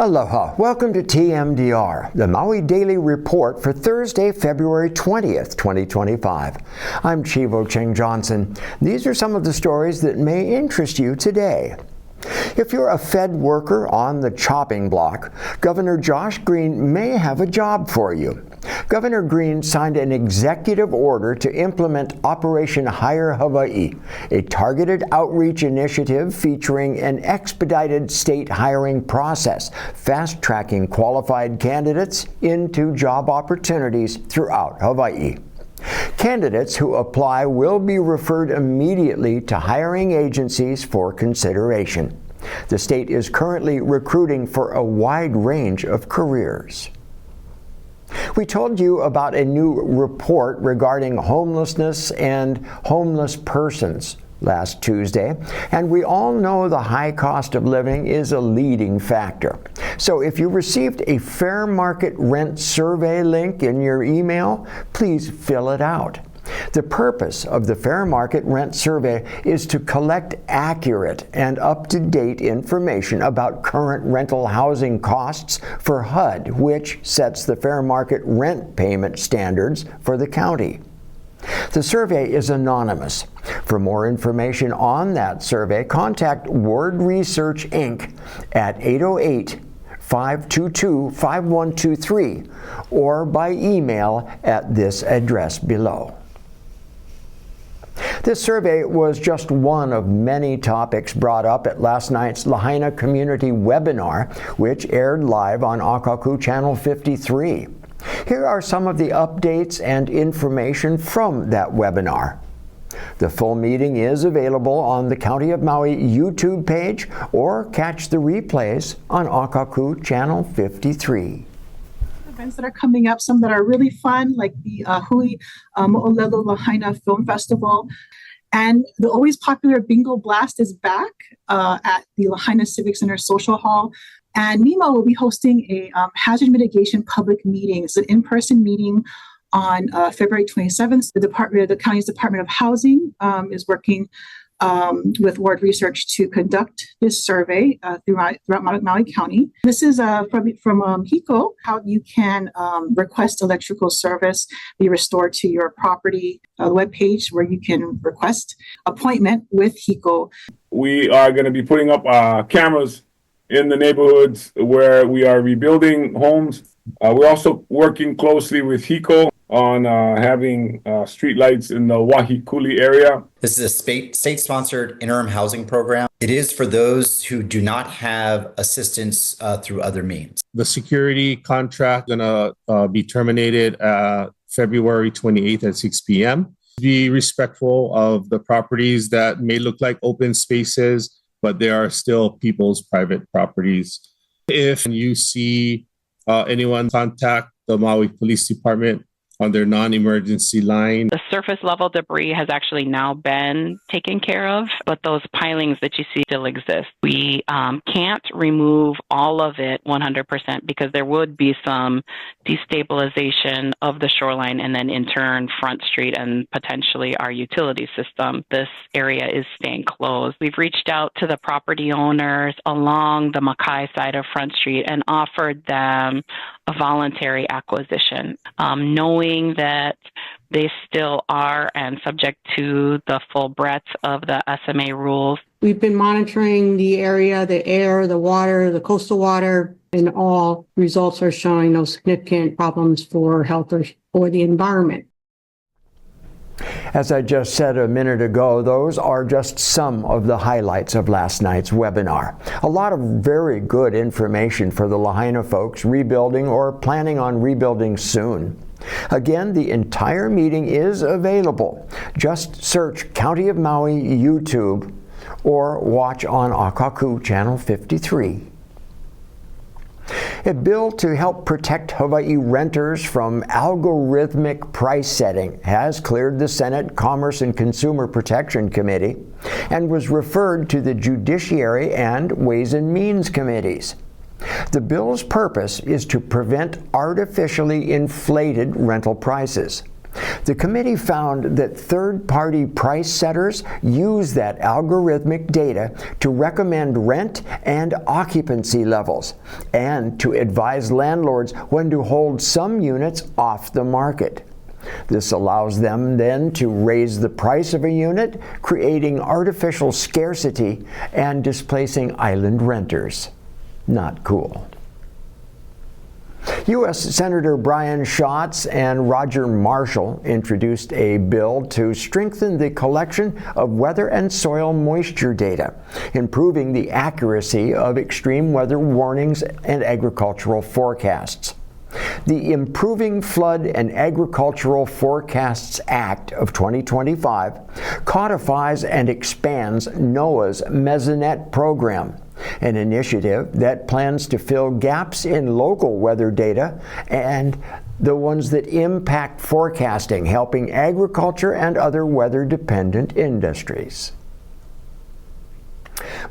Aloha. Welcome to TMDR, the Maui Daily Report for Thursday, February 20th, 2025. I'm Chivo Cheng Johnson. These are some of the stories that may interest you today. If you're a Fed worker on the chopping block, Governor Green may have a job for you. Governor Green signed an executive order to implement Operation Hire Hawaii, a targeted outreach initiative featuring an expedited state hiring process, fast-tracking qualified candidates into job opportunities throughout Hawaii. Candidates who apply will be referred immediately to hiring agencies for consideration. The state is currently recruiting for a wide range of careers. We told you about a new report regarding homelessness and homeless persons last Tuesday, and we all know the high cost of living is a leading factor. So if you received a fair market rent survey link in your email, please fill it out. The purpose of the Fair Market Rent Survey is to collect accurate and up-to-date information about current rental housing costs for HUD, which sets the fair market rent payment standards for the county. The survey is anonymous. For more information on that survey, contact Word Research, Inc. at 808-522-5123 or by email at this address below. This survey was just one of many topics brought up at last night's Lahaina Community Webinar, which aired live on Akaku Channel 53. Here are some of the updates and information from that webinar. The full meeting is available on the County of Maui YouTube page or catch the replays on Akaku Channel 53. Events that are coming up, some that are really fun, like the Hui Mo'olelo Lahaina Film Festival. And the always popular Bingo Blast is back at the Lahaina Civic Center Social Hall. And MEMA will be hosting a hazard mitigation public meeting. It's an in-person meeting on February 27th. The county's Department of Housing is working with Ward Research to conduct this survey throughout Maui County. This is from HECO, how you can request electrical service be restored to your property, webpage where you can request appointment with HECO. We are going to be putting up cameras in the neighborhoods where we are rebuilding homes. We're also working closely with HECO on having streetlights in the Wahikuli area. This is a state-sponsored interim housing program. It is for those who do not have assistance through other means. The security contract is going to be terminated February 28th at 6 p.m. Be respectful of the properties that may look like open spaces, but they are still people's private properties. If you see anyone, contact the Maui Police Department on their non-emergency line. The surface level debris has actually now been taken care of, but those pilings that you see still exist. We can't remove all of it 100% because there would be some destabilization of the shoreline and then in turn Front Street and potentially our utility system. This area is staying closed. We've reached out to the property owners along the Makai side of Front Street and offered them a voluntary acquisition, knowing that they still are and subject to the full breadth of the SMA rules. We've been monitoring the area, the air, the water, the coastal water, and all results are showing no significant problems for health or the environment. As I just said a minute ago, those are just some of the highlights of last night's webinar. A lot of very good information for the Lahaina folks rebuilding or planning on rebuilding soon. Again, the entire meeting is available. Just search County of Maui YouTube or watch on Akaku Channel 53. A bill to help protect Hawaii renters from algorithmic price setting has cleared the Senate Commerce and Consumer Protection Committee and was referred to the Judiciary and Ways and Means Committees. The bill's purpose is to prevent artificially inflated rental prices. The committee found that third-party price setters use that algorithmic data to recommend rent and occupancy levels, and to advise landlords when to hold some units off the market. This allows them then to raise the price of a unit, creating artificial scarcity and displacing island renters. Not cool. U.S. Senator Brian Schatz and Roger Marshall introduced a bill to strengthen the collection of weather and soil moisture data, improving the accuracy of extreme weather warnings and agricultural forecasts. The Improving Flood and Agricultural Forecasts Act of 2025 codifies and expands NOAA's Mesonet program, an initiative that plans to fill gaps in local weather data and the ones that impact forecasting, helping agriculture and other weather-dependent industries.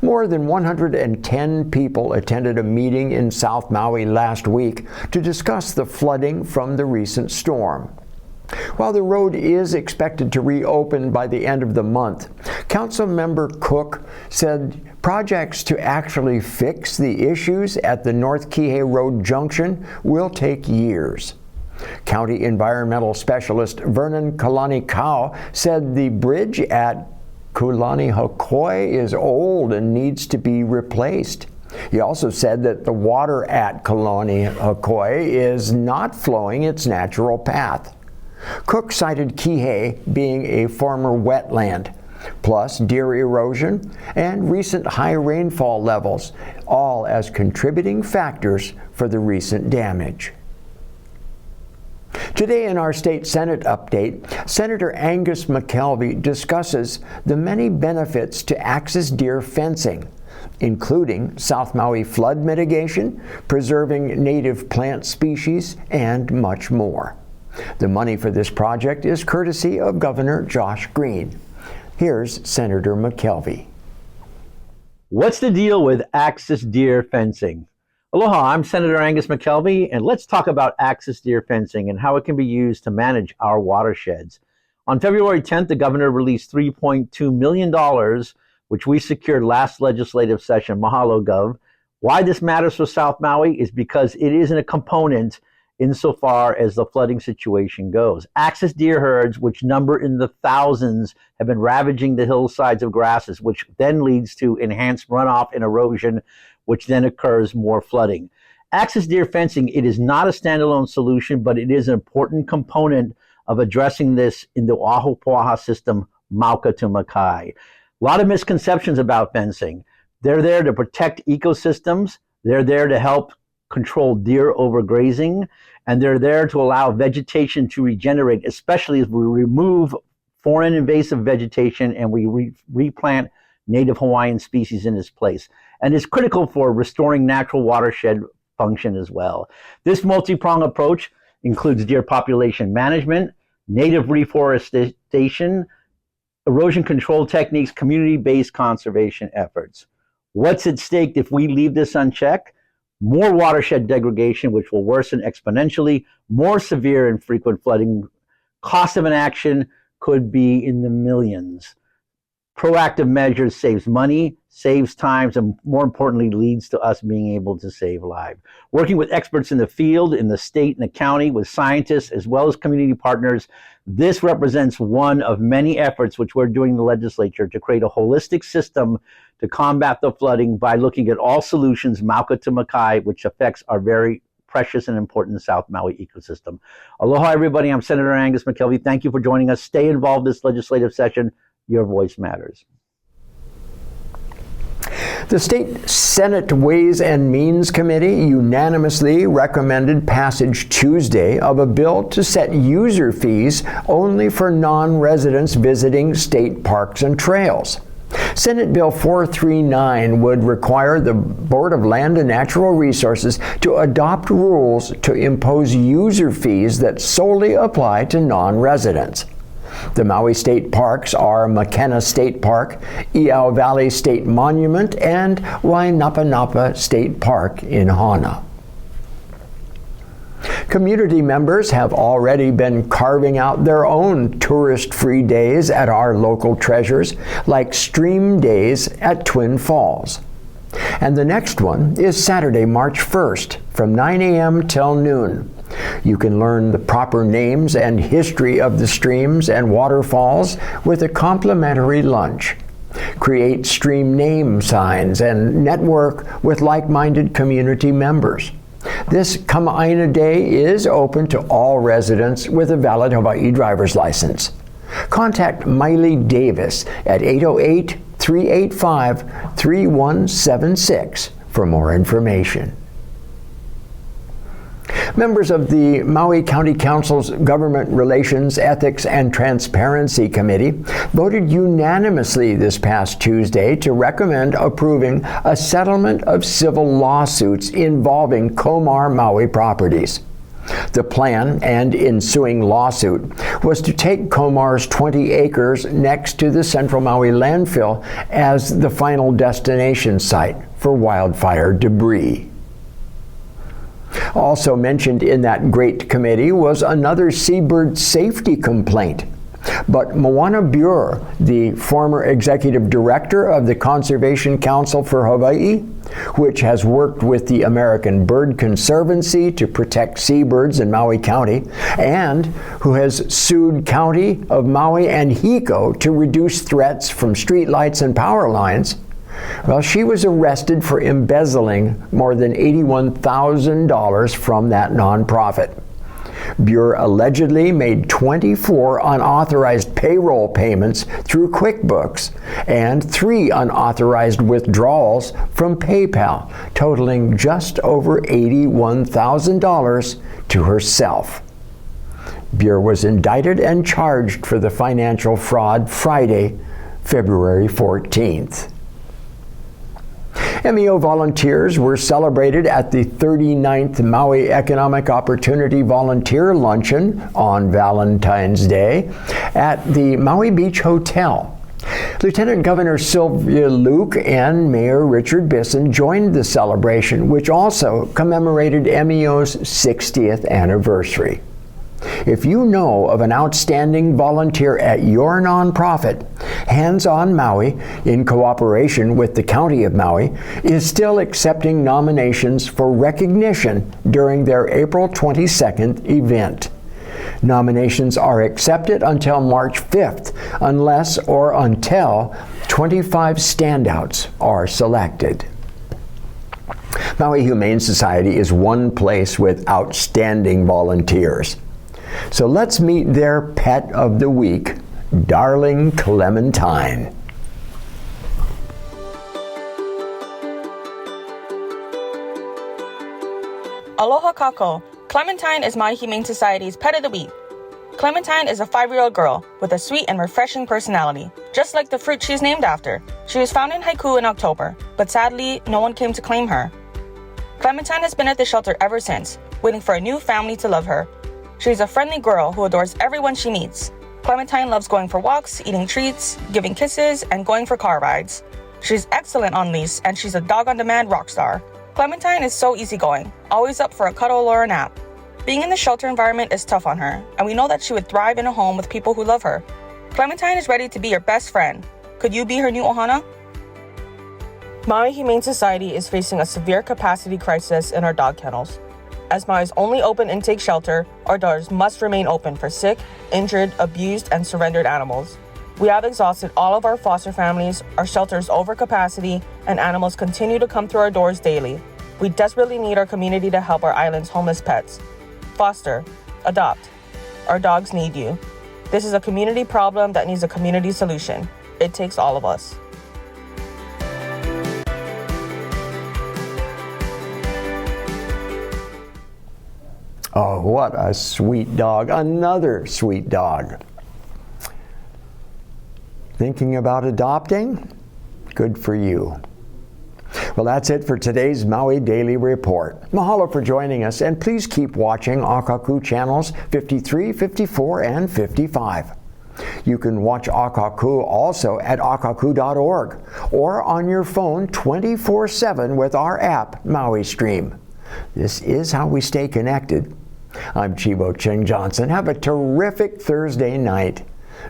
More than 110 people attended a meeting in South Maui last week to discuss the flooding from the recent storm. While the road is expected to reopen by the end of the month, Councilmember Cook said projects to actually fix the issues at the North Kihei Road junction will take years. County Environmental Specialist Vernon Kalani-Kau said the bridge at Kulani-Hakoi is old and needs to be replaced. He also said that the water at Kulani-Hakoi is not flowing its natural path. Cook cited Kihei being a former wetland, plus deer erosion and recent high rainfall levels, all as contributing factors for the recent damage. Today in our State Senate update, Senator Angus McKelvey discusses the many benefits to axis deer fencing, including South Maui flood mitigation, preserving native plant species, and much more. The money for this project is courtesy of Governor Josh Green. Here's Senator McKelvey. What's the deal with axis deer fencing? Aloha, I'm Senator Angus McKelvey, and let's talk about axis deer fencing and how it can be used to manage our watersheds. On February 10th, the governor released $3.2 million, which we secured last legislative session. Mahalo, Gov. Why this matters for South Maui is because it isn't a component insofar as the flooding situation goes. Axis deer herds, which number in the thousands, have been ravaging the hillsides of grasses, which then leads to enhanced runoff and erosion, which then occurs more flooding. Axis deer fencing, it is not a standalone solution, but it is an important component of addressing this in the Oahu system, Mauka to Makai. A lot of misconceptions about fencing. They're there to protect ecosystems. They're there to help control deer overgrazing, and they're there to allow vegetation to regenerate, especially as we remove foreign invasive vegetation and we replant native Hawaiian species in its place. And it's critical for restoring natural watershed function as well. This multi-pronged approach includes deer population management, native reforestation, erosion control techniques, community-based conservation efforts. What's at stake if we leave this unchecked? More watershed degradation, which will worsen exponentially, more severe and frequent flooding. Cost of inaction could be in the millions. Proactive measures saves money, saves times, and more importantly, leads to us being able to save lives. Working with experts in the field, in the state and the county, with scientists, as well as community partners, this represents one of many efforts which we're doing in the legislature to create a holistic system to combat the flooding by looking at all solutions, Mauka to Makai, which affects our very precious and important South Maui ecosystem. Aloha, everybody. I'm Senator Angus McKelvey. Thank you for joining us. Stay involved this legislative session. Your voice matters. The State Senate Ways and Means Committee unanimously recommended passage Tuesday of a bill to set user fees only for non-residents visiting state parks and trails. Senate Bill 439 would require the Board of Land and Natural Resources to adopt rules to impose user fees that solely apply to non-residents. The Maui State Parks are Makena State Park, Iao Valley State Monument, and Wainapanapa State Park in Hana. Community members have already been carving out their own tourist-free days at our local treasures, like Stream Days at Twin Falls. And the next one is Saturday, March 1st, from 9 a.m. till noon. You can learn the proper names and history of the streams and waterfalls with a complimentary lunch. Create stream name signs and network with like-minded community members. This Kama'aina Day is open to all residents with a valid Hawaii driver's license. Contact Miley Davis at 808-385-3176 for more information. Members of the Maui County Council's Government Relations, Ethics, and Transparency Committee voted unanimously this past Tuesday to recommend approving a settlement of civil lawsuits involving Komar Maui properties. The plan and ensuing lawsuit was to take Komar's 20 acres next to the Central Maui landfill as the final destination site for wildfire debris. Also mentioned in that great committee was another seabird safety complaint. But Moana Buer, the former executive director of the Conservation Council for Hawaii, which has worked with the American Bird Conservancy to protect seabirds in Maui County, and who has sued County of Maui and HECO to reduce threats from streetlights and power lines, well, she was arrested for embezzling more than $81,000 from that nonprofit. Buer allegedly made 24 unauthorized payroll payments through QuickBooks and 3 unauthorized withdrawals from PayPal, totaling just over $81,000 to herself. Buer was indicted and charged for the financial fraud Friday, February 14th. MEO volunteers were celebrated at the 39th Maui Economic Opportunity Volunteer Luncheon on Valentine's Day at the Maui Beach Hotel. Lieutenant Governor Sylvia Luke and Mayor Richard Bisson joined the celebration, which also commemorated MEO's 60th anniversary. If you know of an outstanding volunteer at your nonprofit, Hands on Maui, in cooperation with the County of Maui, is still accepting nominations for recognition during their April 22nd event. Nominations are accepted until March 5th, unless or until 25 standouts are selected. Maui Humane Society is one place with outstanding volunteers. So let's meet their pet of the week, Darling Clementine. Aloha kako. Clementine is Maui Humane Society's pet of the week. Clementine is a 5-year-old girl with a sweet and refreshing personality, just like the fruit she's named after. She was found in Haiku in October, but sadly, no one came to claim her. Clementine has been at the shelter ever since, waiting for a new family to love her. She's a friendly girl who adores everyone she meets. Clementine loves going for walks, eating treats, giving kisses, and going for car rides. She's excellent on leash, and she's a dog-on-demand rock star. Clementine is so easygoing, always up for a cuddle or a nap. Being in the shelter environment is tough on her, and we know that she would thrive in a home with people who love her. Clementine is ready to be your best friend. Could you be her new ohana? Maui Humane Society is facing a severe capacity crisis in our dog kennels. As Maui's only open intake shelter, our doors must remain open for sick, injured, abused, and surrendered animals. We have exhausted all of our foster families, our shelter is over capacity, and animals continue to come through our doors daily. We desperately need our community to help our island's homeless pets. Foster, adopt. Our dogs need you. This is a community problem that needs a community solution. It takes all of us. Oh, what a sweet dog. Another sweet dog. Thinking about adopting? Good for you. Well, that's it for today's Maui Daily Report. Mahalo for joining us, and please keep watching Akaku channels 53, 54, and 55. You can watch Akaku also at akaku.org or on your phone 24/7 with our app, Maui Stream. This is how we stay connected I'm Chivo Ching Johnson. Have a terrific Thursday night.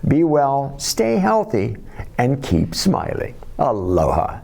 Be well, stay healthy, and keep smiling. Aloha.